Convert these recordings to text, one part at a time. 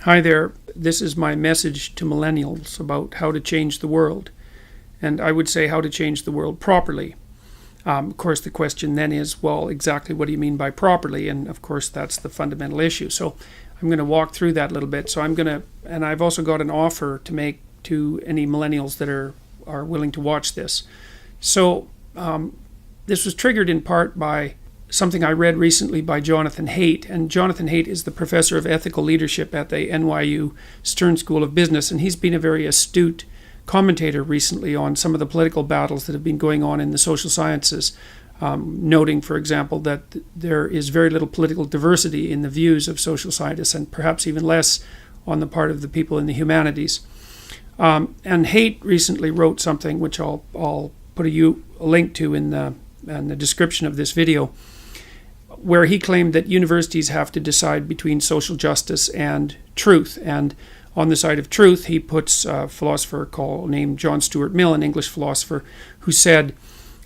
Hi there. This is my message to millennials about how to change the world. And I would say how to change the world properly. Of course, the question then is, well, exactly what do you mean by properly? And of course, that's the fundamental issue. So I'm going to walk through that a little bit. And I've also got an offer to make to any millennials that are willing to watch this. So this was triggered in part by something I read recently by Jonathan Haidt. And Jonathan Haidt is the professor of ethical leadership at the NYU Stern School of Business. And he's been a very astute commentator recently on some of the political battles that have been going on in the social sciences, noting, for example, that there is very little political diversity in the views of social scientists, and perhaps even less on the part of the people in the humanities. And Haidt recently wrote something, which I'll put a link to in the description of this video, where he claimed that universities have to decide between social justice and truth. And on the side of truth, he puts a philosopher named John Stuart Mill, an English philosopher, who said,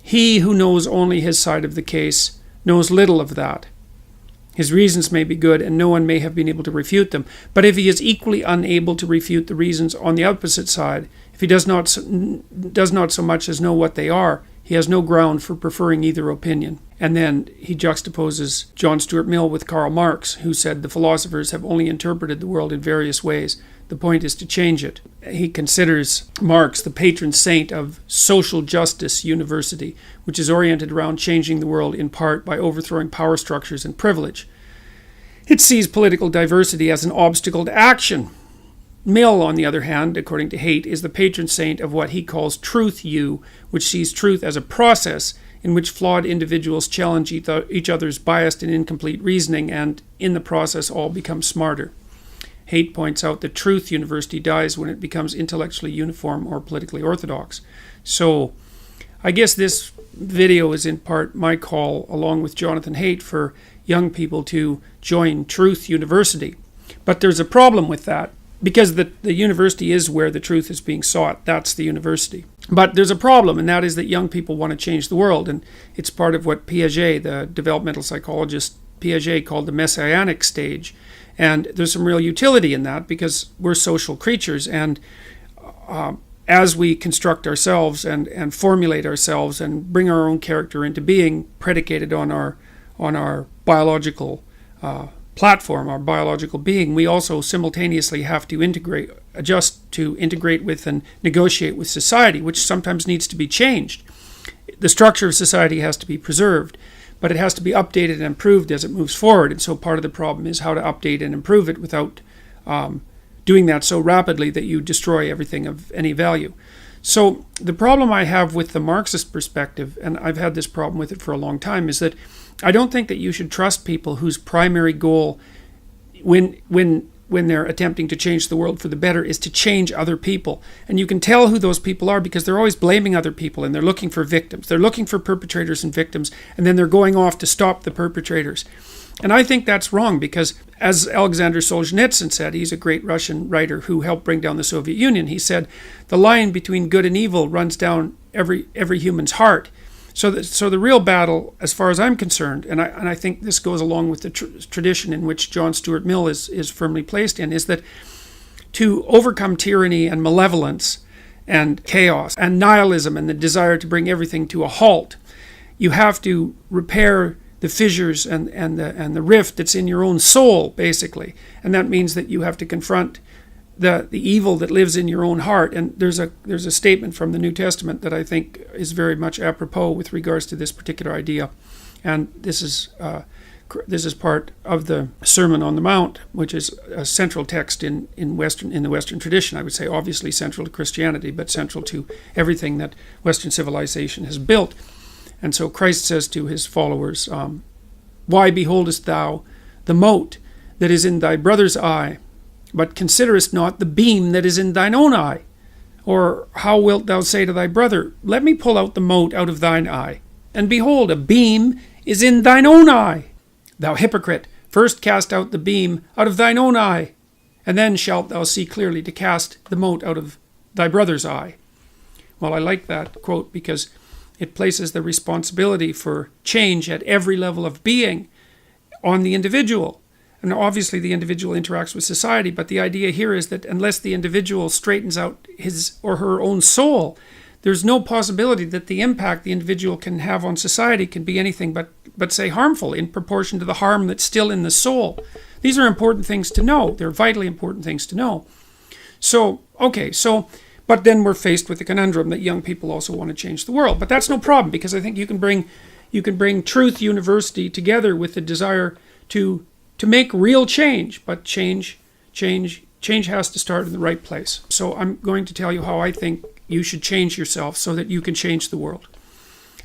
"He who knows only his side of the case knows little of that. His reasons may be good, and no one may have been able to refute them. But if he is equally unable to refute the reasons on the opposite side, if he does not so much as know what they are, he has no ground for preferring either opinion." And then he juxtaposes John Stuart Mill with Karl Marx, who said the philosophers have only interpreted the world in various ways. The point is to change it. He considers Marx the patron saint of social justice university, which is oriented around changing the world in part by overthrowing power structures and privilege. It sees political diversity as an obstacle to action. Mill, on the other hand, according to Haidt, is the patron saint of what he calls Truth U, which sees truth as a process in which flawed individuals challenge each other's biased and incomplete reasoning, and in the process all become smarter. Haidt points out that Truth University dies when it becomes intellectually uniform or politically orthodox. So I guess this video is in part my call, along with Jonathan Haidt, for young people to join Truth University. But there's a problem with that, because the university is where the truth is being sought. That's the university. But there's a problem, and that is that young people want to change the world. And it's part of what Piaget, the developmental psychologist Piaget, called the messianic stage. And there's some real utility in that, because we're social creatures. And as we construct ourselves and formulate ourselves and bring our own character into being, predicated on our biological platform, our biological being, we also simultaneously have to adjust to integrate with and negotiate with society, which sometimes needs to be changed. The structure of society has to be preserved, but it has to be updated and improved as it moves forward. And so part of the problem is how to update and improve it without doing that so rapidly that you destroy everything of any value. So the problem I have with the Marxist perspective, and I've had this problem with it for a long time, is that I don't think that you should trust people whose primary goal when they're attempting to change the world for the better is to change other people. And you can tell who those people are because they're always blaming other people, and they're looking for victims. They're looking for perpetrators and victims, and then they're going off to stop the perpetrators. And I think that's wrong, because as Alexander Solzhenitsyn said, he's a great Russian writer who helped bring down the Soviet Union. He said, the line between good and evil runs down every human's heart. So the real battle, as far as I'm concerned, and I think this goes along with the tradition in which John Stuart Mill is firmly placed in, is that to overcome tyranny and malevolence and chaos and nihilism and the desire to bring everything to a halt, you have to repair the fissures and the rift that's in your own soul, basically. And that means that you have to confront the evil that lives in your own heart. And there's a statement from the New Testament that I think is very much apropos with regards to this particular idea. And this is part of the Sermon on the Mount, which is a central text in the Western tradition. I would say obviously central to Christianity, but central to everything that Western civilization has built. And so Christ says to his followers, "Why beholdest thou the mote that is in thy brother's eye, but considerest not the beam that is in thine own eye? Or how wilt thou say to thy brother, Let me pull out the mote out of thine eye? And behold, a beam is in thine own eye. Thou hypocrite, first cast out the beam out of thine own eye, and then shalt thou see clearly to cast the mote out of thy brother's eye." Well, I like that quote because it places the responsibility for change at every level of being on the individual. And obviously the individual interacts with society, but the idea here is that unless the individual straightens out his or her own soul, there's no possibility that the impact the individual can have on society can be anything but say harmful in proportion to the harm that's still in the soul. These are important things to know. They're vitally important things to know. So, but then we're faced with the conundrum that young people also want to change the world. But that's no problem, because I think you can bring Truth University together with the desire to make real change, but change has to start in the right place. So I'm going to tell you how I think you should change yourself so that you can change the world.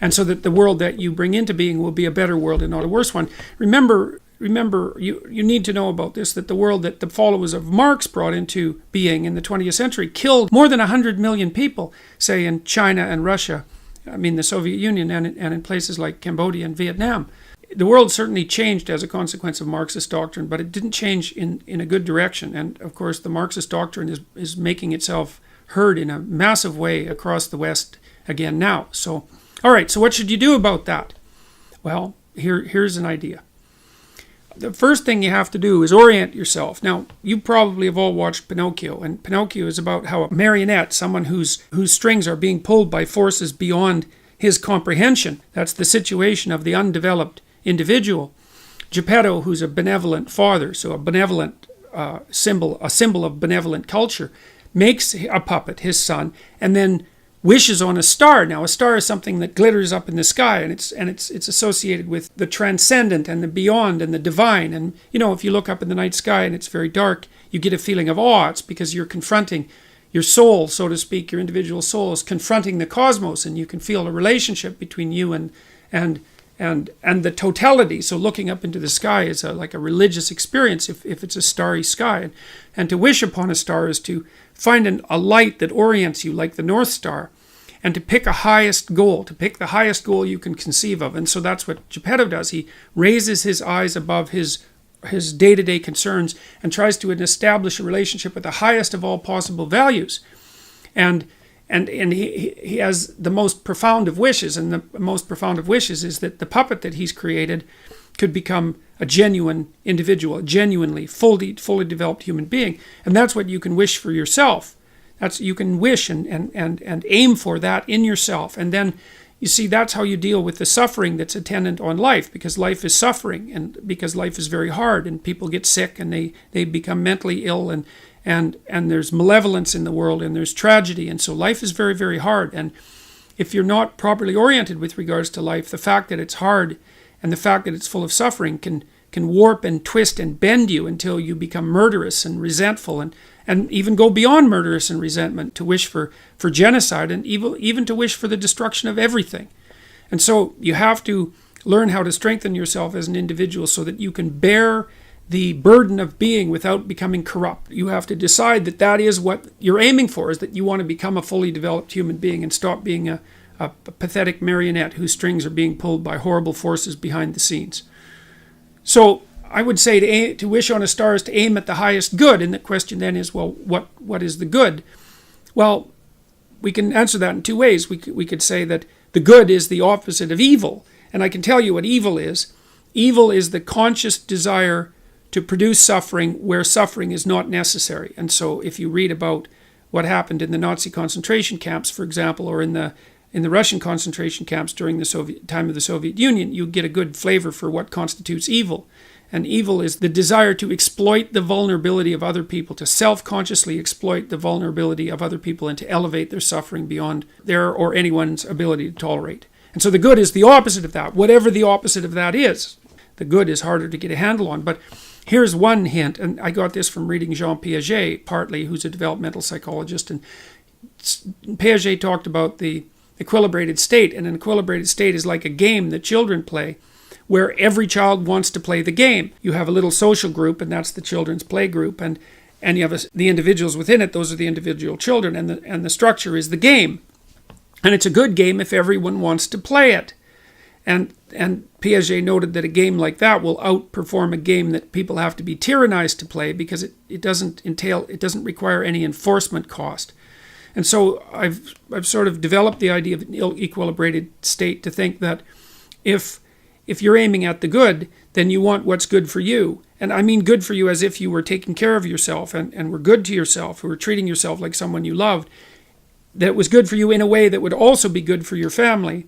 And so that the world that you bring into being will be a better world and not a worse one. Remember, you need to know about this, that the world that the followers of Marx brought into being in the 20th century killed more than 100 million people, say in China and Russia, the Soviet Union, and in places like Cambodia and Vietnam. The world certainly changed as a consequence of Marxist doctrine, but it didn't change in a good direction. And of course, the Marxist doctrine is making itself heard in a massive way across the West again now. So, all right, so what should you do about that? Well, here's an idea. The first thing you have to do is orient yourself. Now, you probably have all watched Pinocchio, and Pinocchio is about how a marionette, someone whose strings are being pulled by forces beyond his comprehension. That's the situation of the undeveloped individual. Geppetto, who's a benevolent father, so a benevolent symbol of benevolent culture, makes a puppet, his son, and then wishes on a star. Now, a star is something that glitters up in the sky, and it's associated with the transcendent and the beyond and the divine. And if you look up in the night sky and it's very dark, you get a feeling of awe. It's because you're confronting your soul, so to speak. Your individual soul is confronting the cosmos, and you can feel a relationship between you and the totality. So looking up into the sky is like a religious experience if it's a starry sky. And to wish upon a star is to find a light that orients you like the North Star, and to pick the highest goal you can conceive of. And so that's what Geppetto does. He raises his eyes above his day-to-day concerns and tries to establish a relationship with the highest of all possible values. And he has the most profound of wishes, and the most profound of wishes is that the puppet that he's created could become a genuine individual, a genuinely fully developed human being. And that's what you can wish for yourself. You can wish and aim for that in yourself. And then, you see, that's how you deal with the suffering that's attendant on life, because life is suffering, and because life is very hard, and people get sick, and they become mentally ill, and there's malevolence in the world, and there's tragedy, and so life is very, very hard. And if you're not properly oriented with regards to life, the fact that it's hard and the fact that it's full of suffering can warp and twist and bend you until you become murderous and resentful, and even go beyond murderous and resentment to wish for genocide, and even to wish for the destruction of everything. And so you have to learn how to strengthen yourself as an individual so that you can bear the burden of being without becoming corrupt. You have to decide that is what you're aiming for, is that you want to become a fully developed human being and stop being a pathetic marionette whose strings are being pulled by horrible forces behind the scenes. So I would say to wish on a star is to aim at the highest good. And the question then is, well, what is the good? Well, we can answer that in two ways. We could say that the good is the opposite of evil. And I can tell you what evil is. Evil is the conscious desire to produce suffering where suffering is not necessary. And so if you read about what happened in the Nazi concentration camps, for example, or in the Russian concentration camps during the time of the Soviet Union, you get a good flavor for what constitutes evil. And evil is the desire to exploit the vulnerability of other people, to self-consciously exploit the vulnerability of other people, and to elevate their suffering beyond their or anyone's ability to tolerate. And so the good is the opposite of that, whatever the opposite of that is. The good is harder to get a handle on. But here's one hint, and I got this from reading Jean Piaget, partly, who's a developmental psychologist. And Piaget talked about the equilibrated state, and an equilibrated state is like a game that children play, where every child wants to play the game. You have a little social group, and that's the children's play group, and you have the individuals within it. Those are the individual children, and the structure is the game. And it's a good game if everyone wants to play it. And Piaget noted that a game like that will outperform a game that people have to be tyrannized to play, because it doesn't require any enforcement cost. And so I've sort of developed the idea of an equilibrated state to think that if you're aiming at the good, then you want what's good for you. And I mean good for you as if you were taking care of yourself and were good to yourself, were treating yourself like someone you loved, that it was good for you in a way that would also be good for your family.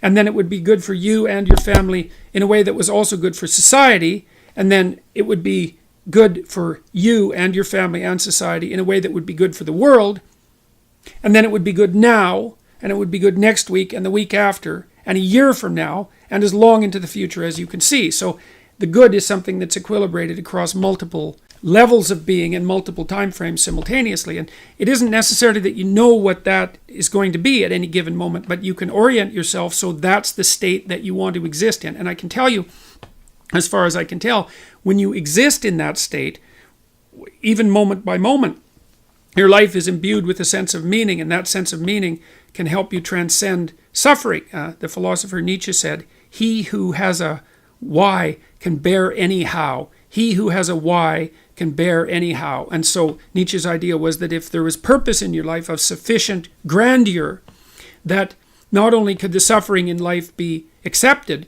And then it would be good for you and your family in a way that was also good for society. And then it would be good for you and your family and society in a way that would be good for the world. And then it would be good now, and it would be good next week and the week after, and a year from now, and as long into the future as you can see. So the good is something that's equilibrated across multiple levels of being and multiple time frames simultaneously. And it isn't necessarily that you know what that is going to be at any given moment, but you can orient yourself so that's the state that you want to exist in. And I can tell you, as far as I can tell, when you exist in that state, even moment by moment, your life is imbued with a sense of meaning, and that sense of meaning can help you transcend suffering. The philosopher Nietzsche said, "He who has a why can bear any how. He who has a why can bear any how." And so Nietzsche's idea was that if there was purpose in your life of sufficient grandeur, that not only could the suffering in life be accepted,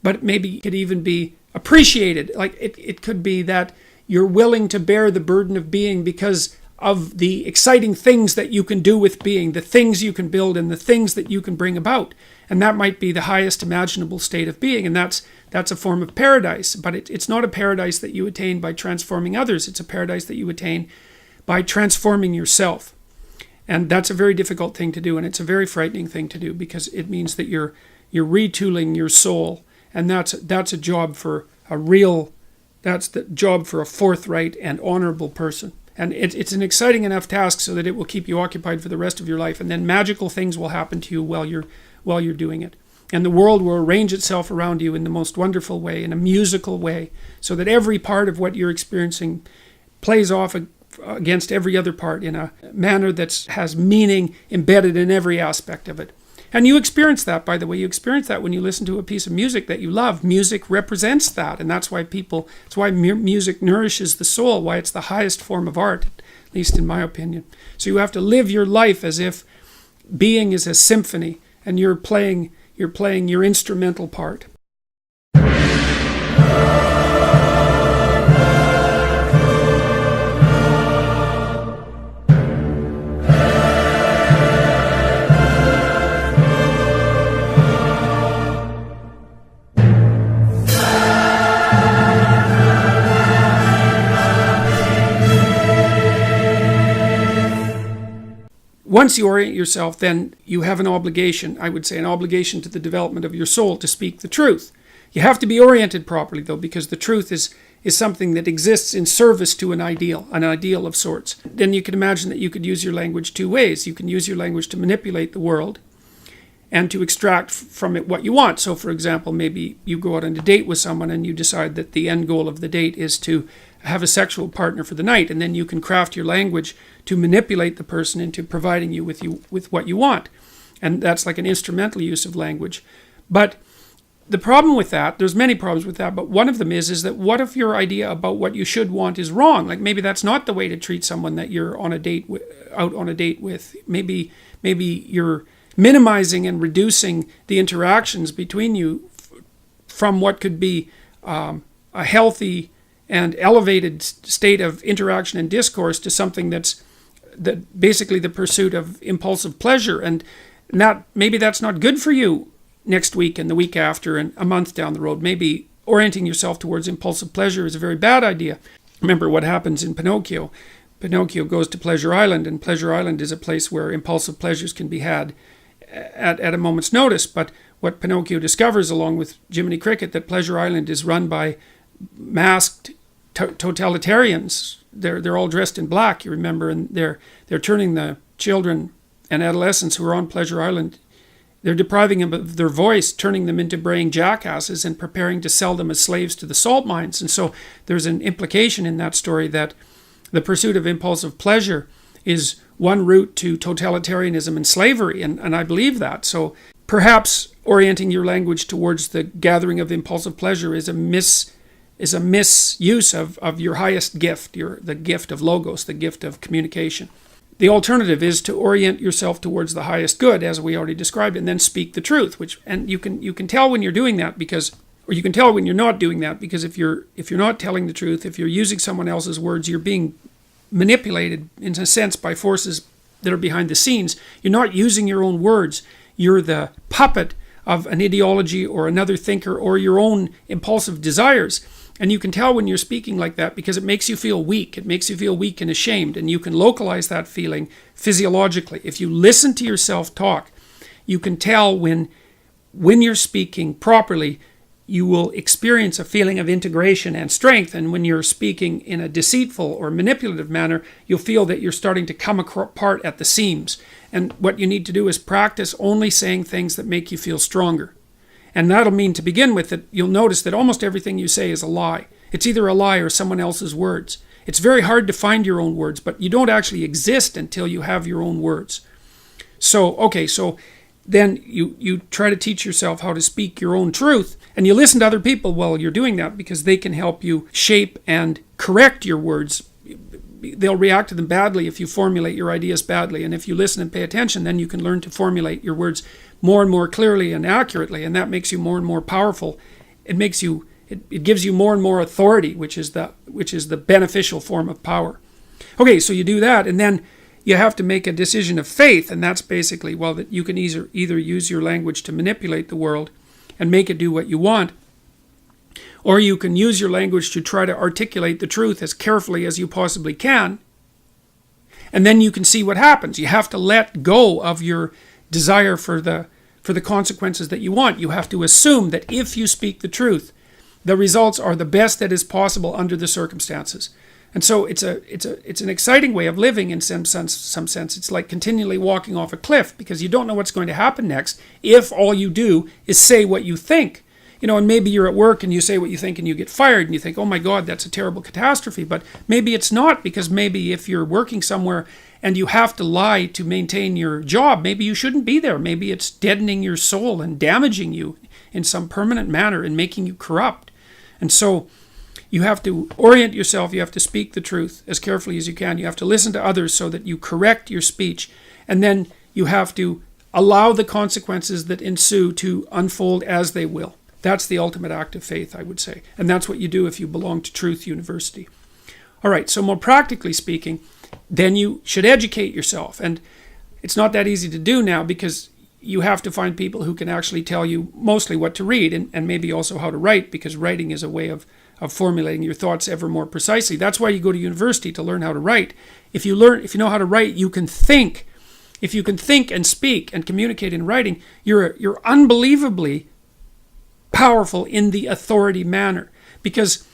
but maybe it could even be appreciated. Like it could be that you're willing to bear the burden of being because of the exciting things that you can do with being, the things you can build and the things that you can bring about. And that might be the highest imaginable state of being. And that's a form of paradise. But it's not a paradise that you attain by transforming others. It's a paradise that you attain by transforming yourself. And that's a very difficult thing to do. And it's a very frightening thing to do, because it means that you're retooling your soul. And that's a job for that's the job for a forthright and honorable person. And it's an exciting enough task so that it will keep you occupied for the rest of your life. And then magical things will happen to you while you're doing it. And the world will arrange itself around you in the most wonderful way, in a musical way, so that every part of what you're experiencing plays off against every other part in a manner that has meaning embedded in every aspect of it. And you experience that, by the way. You experience that when you listen to a piece of music that you love. Music represents that, and that's why music nourishes the soul, why it's the highest form of art, at least in my opinion. So you have to live your life as if being is a symphony, and you're playing your instrumental part. Once you orient yourself, then you have an obligation, I would say an obligation to the development of your soul to speak the truth. You have to be oriented properly, though, because the truth is something that exists in service to an ideal of sorts. Then you can imagine that you could use your language two ways. You can use your language to manipulate the world and to extract from it what you want. So, for example, maybe you go out on a date with someone and you decide that the end goal of the date is to have a sexual partner for the night, and then you can craft your language to manipulate the person into providing you with what you want. And that's like an instrumental use of language. But the problem with that, there's many problems with that, but one of them is that what if your idea about what you should want is wrong? Like maybe that's not the way to treat someone that you're on a date out on a date with. Maybe you're minimizing and reducing the interactions between you from what could be a healthy and elevated state of interaction and discourse to something that's basically the pursuit of impulsive pleasure. And maybe that's not good for you next week and the week after and a month down the road. Maybe orienting yourself towards impulsive pleasure is a very bad idea. Remember what happens in Pinocchio. Pinocchio goes to Pleasure Island, and Pleasure Island is a place where impulsive pleasures can be had at a moment's notice. But what Pinocchio discovers, along with Jiminy Cricket, that Pleasure Island is run by masked totalitarians. They're all dressed in black, you remember, and they're turning the children and adolescents who are on Pleasure Island, they're depriving them of their voice, turning them into braying jackasses and preparing to sell them as slaves to the salt mines. And so there's an implication in that story that the pursuit of impulsive pleasure is one route to totalitarianism and slavery, and I believe that. So perhaps orienting your language towards the gathering of impulsive pleasure is a misuse of your highest gift, the gift of logos, the gift of communication. The alternative is to orient yourself towards the highest good, as we already described, and then speak the truth. And you can tell when you're doing that, because Or you can tell when you're not doing that, because if you're not telling the truth, if you're using someone else's words, you're being manipulated in a sense by forces that are behind the scenes. You're not using your own words. You're the puppet of an ideology or another thinker or your own impulsive desires. And you can tell when you're speaking like that because it makes you feel weak. It makes you feel weak and ashamed. And you can localize that feeling physiologically. If you listen to yourself talk, you can tell when you're speaking properly, you will experience a feeling of integration and strength. And when you're speaking in a deceitful or manipulative manner, you'll feel that you're starting to come apart at the seams. And what you need to do is practice only saying things that make you feel stronger. And that'll mean, to begin with, that you'll notice that almost everything you say is a lie. It's either a lie or someone else's words. It's very hard to find your own words, but you don't actually exist until you have your own words. So then you try to teach yourself how to speak your own truth, and you listen to other people while you're doing that, because they can help you shape and correct your words. They'll react to them badly if you formulate your ideas badly, and if you listen and pay attention, then you can learn to formulate your words more and more clearly and accurately, and that makes you more and more powerful. It gives you more and more authority, which is the beneficial form of power. Okay, so you do that, and then you have to make a decision of faith, and that's basically, well, that you can either use your language to manipulate the world and make it do what you want, or you can use your language to try to articulate the truth as carefully as you possibly can, and then you can see what happens. You have to let go of your desire for the consequences that you want. You have to assume that if you speak the truth, the results are the best that is possible under the circumstances. And so it's an exciting way of living in some sense. It's like continually walking off a cliff, because you don't know what's going to happen next if all you do is say what you think. And maybe you're at work and you say what you think and you get fired and you think, oh my God, that's a terrible catastrophe. But maybe it's not, because maybe if you're working somewhere and you have to lie to maintain your job, maybe you shouldn't be there. Maybe it's deadening your soul and damaging you in some permanent manner and making you corrupt. And so you have to orient yourself. You have to speak the truth as carefully as you can. You have to listen to others so that you correct your speech. And then you have to allow the consequences that ensue to unfold as they will. That's the ultimate act of faith, I would say. And that's what you do if you belong to Truth University. All right, so more practically speaking, then you should educate yourself. And it's not that easy to do now, because you have to find people who can actually tell you mostly what to read and maybe also how to write, because writing is a way of formulating your thoughts ever more precisely. That's why you go to university, to learn how to write. If you know how to write, you can think. If you can think and speak and communicate in writing, you're unbelievably powerful in the authority manner, because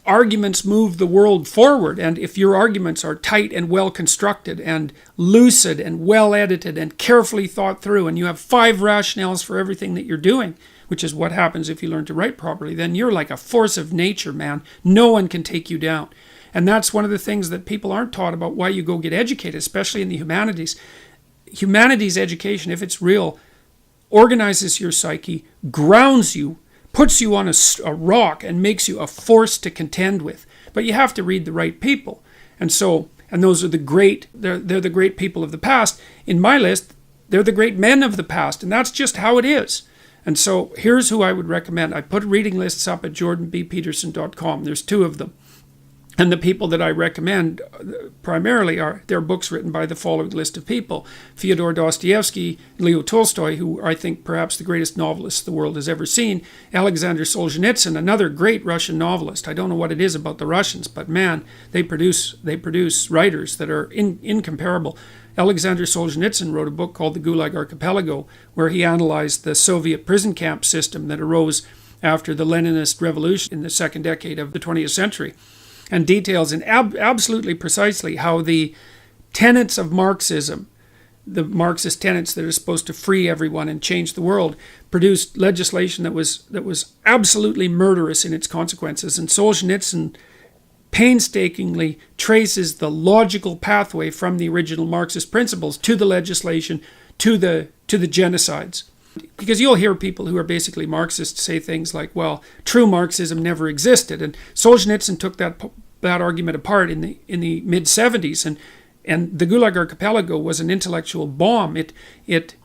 arguments move the world forward. And if your arguments are tight and well constructed and lucid and well edited and carefully thought through, and you have 5 rationales for everything that you're doing, which is what happens if you learn to write properly, then you're like a force of nature, man. No one can take you down. And that's one of the things that people aren't taught about why you go get educated, especially in the humanities. Humanities education, if it's real, organizes your psyche, grounds you, puts you on a rock, and makes you a force to contend with. But you have to read the right people. And those are the great, they're the great people of the past. In my list, they're the great men of the past, and that's just how it is. And so here's who I would recommend. I put reading lists up at jordanbpeterson.com. There's 2 of them. And the people that I recommend primarily they're books written by the following list of people: Fyodor Dostoevsky, Leo Tolstoy, who are, I think, perhaps the greatest novelists the world has ever seen, Alexander Solzhenitsyn, another great Russian novelist. I don't know what it is about the Russians, but man, they produce writers that are incomparable. Alexander Solzhenitsyn wrote a book called The Gulag Archipelago, where he analyzed the Soviet prison camp system that arose after the Leninist revolution in the second decade of the 20th century. And details absolutely precisely how the tenets of Marxism, the Marxist tenets that are supposed to free everyone and change the world, produced legislation that was absolutely murderous in its consequences. And Solzhenitsyn painstakingly traces the logical pathway from the original Marxist principles to the legislation, to the genocides. Because you'll hear people who are basically Marxists say things like, well, true Marxism never existed. And Solzhenitsyn took that argument apart in the mid-70s. And the Gulag Archipelago was an intellectual bomb. It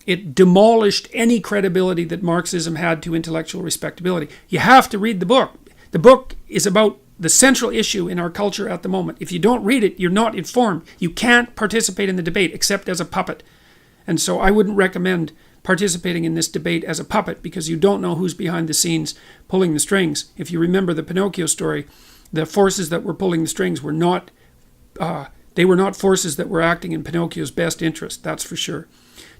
It demolished any credibility that Marxism had to intellectual respectability. You have to read the book. The book is about the central issue in our culture at the moment. If you don't read it, you're not informed. You can't participate in the debate except as a puppet. And so I wouldn't recommend participating in this debate as a puppet, because you don't know who's behind the scenes pulling the strings. If you remember the Pinocchio story, the forces that were pulling the strings were not forces that were acting in Pinocchio's best interest, that's for sure.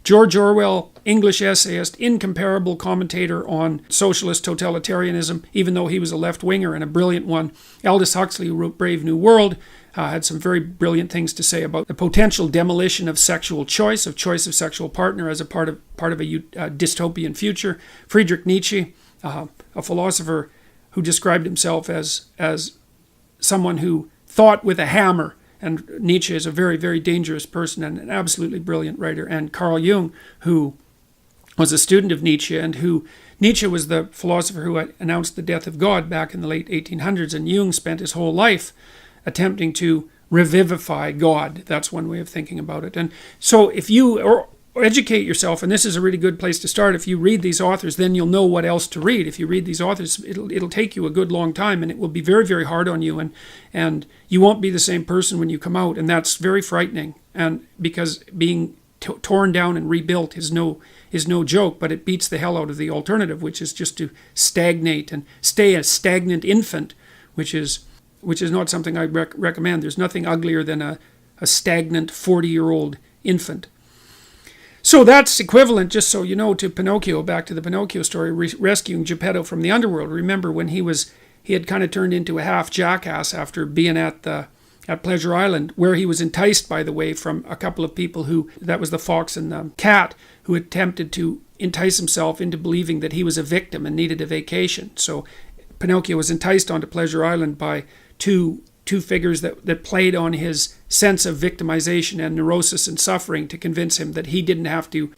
George Orwell, English essayist, incomparable commentator on socialist totalitarianism, even though he was a left-winger and a brilliant one. Aldous Huxley, who wrote Brave New World, had some very brilliant things to say about the potential demolition of sexual choice of sexual partner as a part of a dystopian future. Friedrich Nietzsche, a philosopher who described himself as someone who thought with a hammer. And Nietzsche is a very, very dangerous person and an absolutely brilliant writer. And Carl Jung, who was a student of Nietzsche, and who Nietzsche was the philosopher who announced the death of God back in the late 1800s. And Jung spent his whole life attempting to revivify God. That's one way of thinking about it. And so if you educate yourself, and this is a really good place to start. If you read these authors, then you'll know what else to read. If you read these authors, it'll take you a good long time, and it will be very, very hard on you, and you won't be the same person when you come out, and that's very frightening. And because being torn down and rebuilt is no joke, but it beats the hell out of the alternative, which is just to stagnate and stay a stagnant infant, which is not something I recommend. There's nothing uglier than a stagnant 40-year-old infant. So that's equivalent, just so you know, to Pinocchio, back to the Pinocchio story, rescuing Geppetto from the underworld. Remember when he had kind of turned into a half jackass after being at Pleasure Island, where he was enticed, by the way, from a couple of people that was the fox and the cat, who attempted to entice himself into believing that he was a victim and needed a vacation. So Pinocchio was enticed onto Pleasure Island by two figures that played on his sense of victimization and neurosis and suffering to convince him that he didn't have to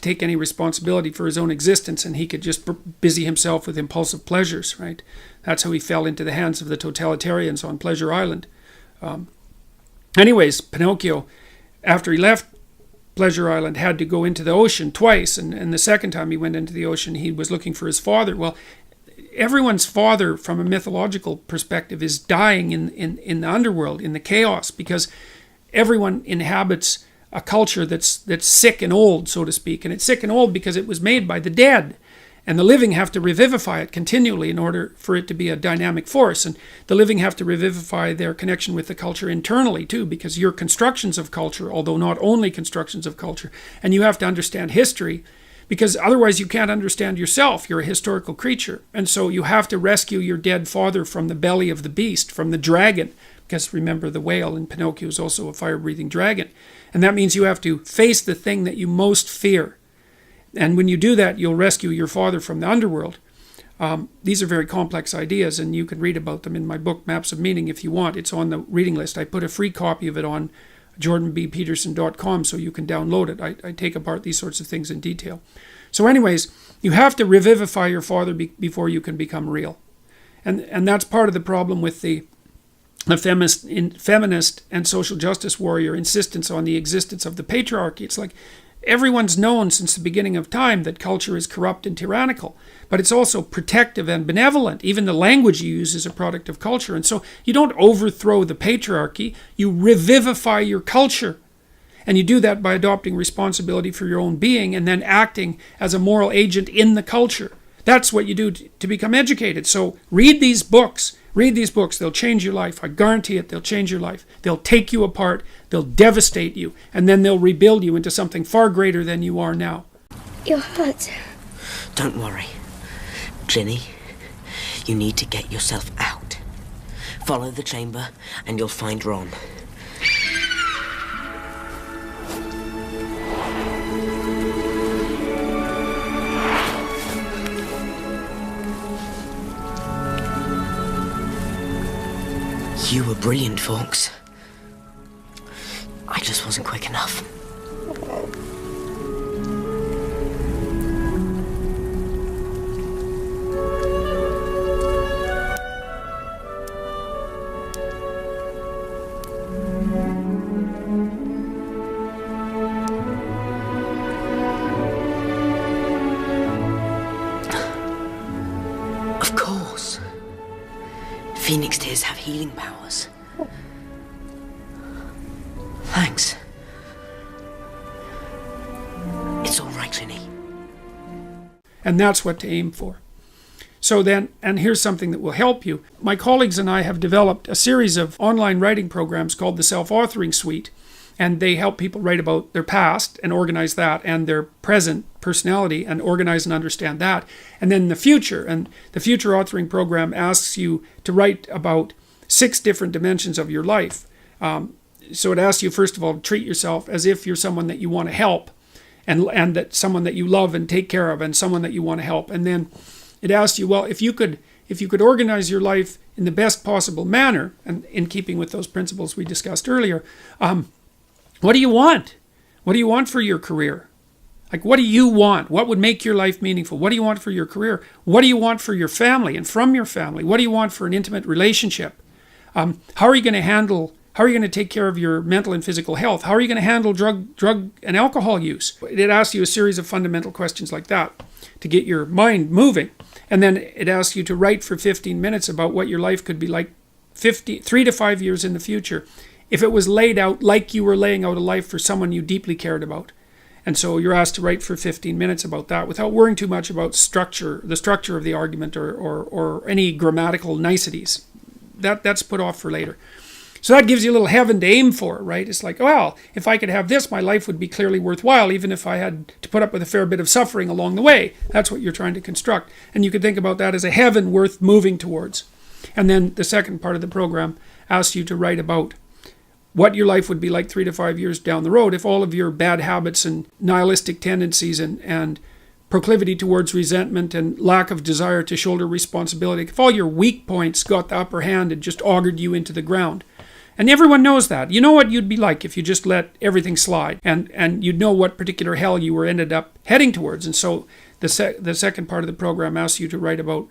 take any responsibility for his own existence, and he could just busy himself with impulsive pleasures, right? That's how he fell into the hands of the totalitarians on Pleasure Island. Anyways, Pinocchio, after he left Pleasure Island, had to go into the ocean twice, and the second time he went into the ocean, he was looking for his father. Well, everyone's father, from a mythological perspective, is dying in the underworld, in the chaos, because everyone inhabits a culture that's sick and old, so to speak. And it's sick and old because it was made by the dead. And the living have to revivify it continually in order for it to be a dynamic force. And the living have to revivify their connection with the culture internally too, because you're constructions of culture, although not only constructions of culture. And you have to understand history, because otherwise you can't understand yourself. You're a historical creature. And so you have to rescue your dead father from the belly of the beast, from the dragon. Because remember, the whale in Pinocchio is also a fire-breathing dragon. And that means you have to face the thing that you most fear. And when you do that, you'll rescue your father from the underworld. These are very complex ideas, and you can read about them in my book, Maps of Meaning, if you want. It's on the reading list. I put a free copy of it on jordanbpeterson.com so you can download it. I take apart these sorts of things in detail. So anyways, you have to revivify your father before you can become real. And that's part of the problem with the feminist and social justice warrior insistence on the existence of the patriarchy. It's like everyone's known since the beginning of time that culture is corrupt and tyrannical, but it's also protective and benevolent. Even the language you use is a product of culture. And so you don't overthrow the patriarchy, you revivify your culture. And you do that by adopting responsibility for your own being and then acting as a moral agent in the culture. That's what you do to become educated. So read these books. Read these books. They'll change your life. I guarantee it. They'll change your life. They'll take you apart. They'll devastate you. And then they'll rebuild you into something far greater than you are now. You're hurt. Don't worry. Ginny, you need to get yourself out. Follow the chamber and you'll find Ron. You were brilliant, Fawkes. I just wasn't quick enough. Phoenix tears have healing powers. Thanks. It's all right, Ginny. And that's what to aim for. So then, and here's something that will help you. My colleagues and I have developed a series of online writing programs called the Self-Authoring Suite. And they help people write about their past and organize that, and their present personality and organize and understand that. And then the future. And the Future Authoring Program asks you to write about 6 different dimensions of your life. So it asks you, first of all, to treat yourself as if you're someone that you want to help, and that someone that you love and take care of, and someone that you want to help. And then it asks you, well, if you could organize your life in the best possible manner, and in keeping with those principles we discussed earlier, what do you want? What do you want for your career? Like, what do you want? What would make your life meaningful? What do you want for your career? What do you want for your family and from your family? What do you want for an intimate relationship? How are you going to take care of your mental and physical health? How are you going to handle drug and alcohol use? It asks you a series of fundamental questions like that to get your mind moving. And then it asks you to write for 15 minutes about what your life could be like 3 to 5 years in the future, if it was laid out like you were laying out a life for someone you deeply cared about. And so you're asked to write for 15 minutes about that without worrying too much about the structure of the argument or any grammatical niceties. That's put off for later. So that gives you a little heaven to aim for, right? It's like, well, if I could have this, my life would be clearly worthwhile, even if I had to put up with a fair bit of suffering along the way. That's what you're trying to construct. And you could think about that as a heaven worth moving towards. And then the second part of the program asks you to write about what your life would be like 3 to 5 years down the road if all of your bad habits and nihilistic tendencies and proclivity towards resentment and lack of desire to shoulder responsibility, if all your weak points got the upper hand and just augured you into the ground. And everyone knows that. You know what you'd be like if you just let everything slide, and you'd know what particular hell you were ended up heading towards. And so the second part of the program asks you to write about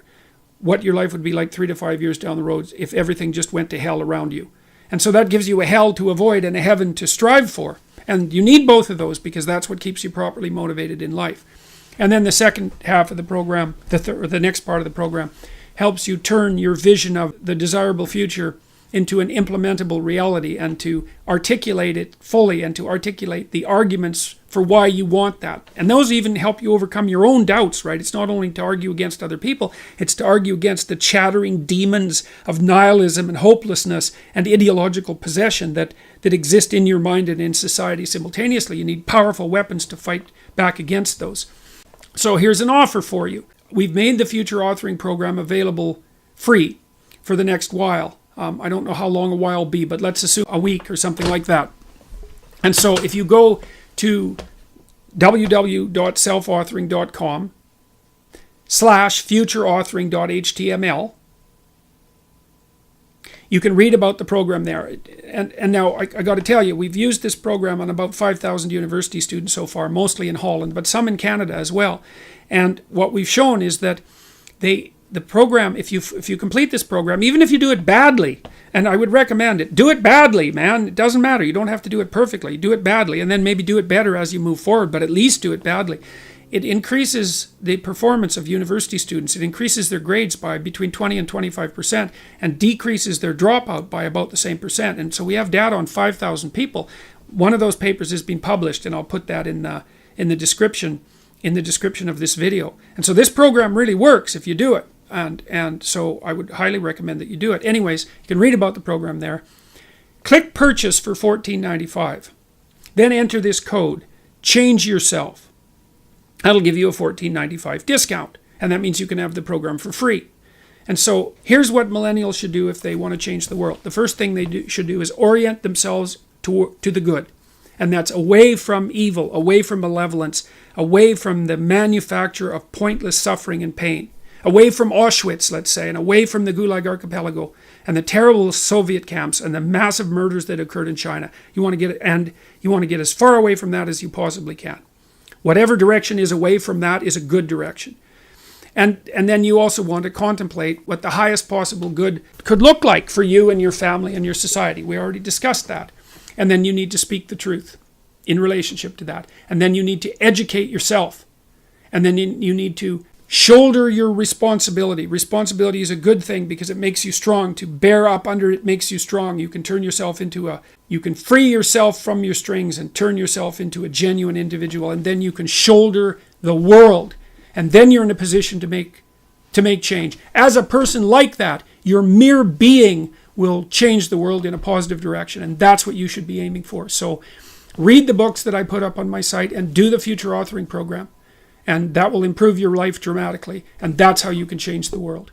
what your life would be like 3 to 5 years down the road if everything just went to hell around you. And so that gives you a hell to avoid and a heaven to strive for. And you need both of those because that's what keeps you properly motivated in life. And then the second half of the program, the next part of the program, helps you turn your vision of the desirable future into an implementable reality and to articulate it fully and to articulate the arguments for why you want that. And those even help you overcome your own doubts, right? It's not only to argue against other people, it's to argue against the chattering demons of nihilism and hopelessness and ideological possession that exist in your mind and in society simultaneously. You need powerful weapons to fight back against those. So here's an offer for you. We've made the Future Authoring Program available free for the next while. I don't know how long a while will be, but let's assume a week or something like that. And so if you go to www.selfauthoring.com/futureauthoring.html, you can read about the program there. And now I got to tell you, we've used this program on about 5,000 university students so far, mostly in Holland, but some in Canada as well. And what we've shown is that the program, if you complete this program, even if you do it badly, and I would recommend it, do it badly, man. It doesn't matter. You don't have to do it perfectly. Do it badly, and then maybe do it better as you move forward, but at least do it badly. It increases the performance of university students. It increases their grades by between 20 and 25% and decreases their dropout by about the same percent. And so we have data on 5,000 people. One of those papers has been published, and I'll put that in the description of this video. And so this program really works if you do it. And so I would highly recommend that you do it. Anyways, you can read about the program there. Click purchase for $14.95. Then enter this code, change yourself. That'll give you a $14.95 discount. And that means you can have the program for free. And so here's what millennials should do if they want to change the world. The first thing they should do is orient themselves to the good. And that's away from evil, away from malevolence, away from the manufacture of pointless suffering and pain. Away from Auschwitz, let's say, and away from the Gulag Archipelago and the terrible Soviet camps and the massive murders that occurred in China. You want to get as far away from that as you possibly can. Whatever direction is away from that is a good direction. And then you also want to contemplate what the highest possible good could look like for you and your family and your society. We already discussed that. And then you need to speak the truth in relationship to that. And then you need to educate yourself. And then you need to Shoulder your responsibility. Responsibility is a good thing because it makes you strong. To bear up under it makes you strong. You can you can free yourself from your strings and turn yourself into a genuine individual, and then you can shoulder the world. And then you're in a position to make change. As a person like that, your mere being will change the world in a positive direction, and that's what you should be aiming for. So read the books that I put up on my site and do the future authoring program, and that will improve your life dramatically, and that's how you can change the world.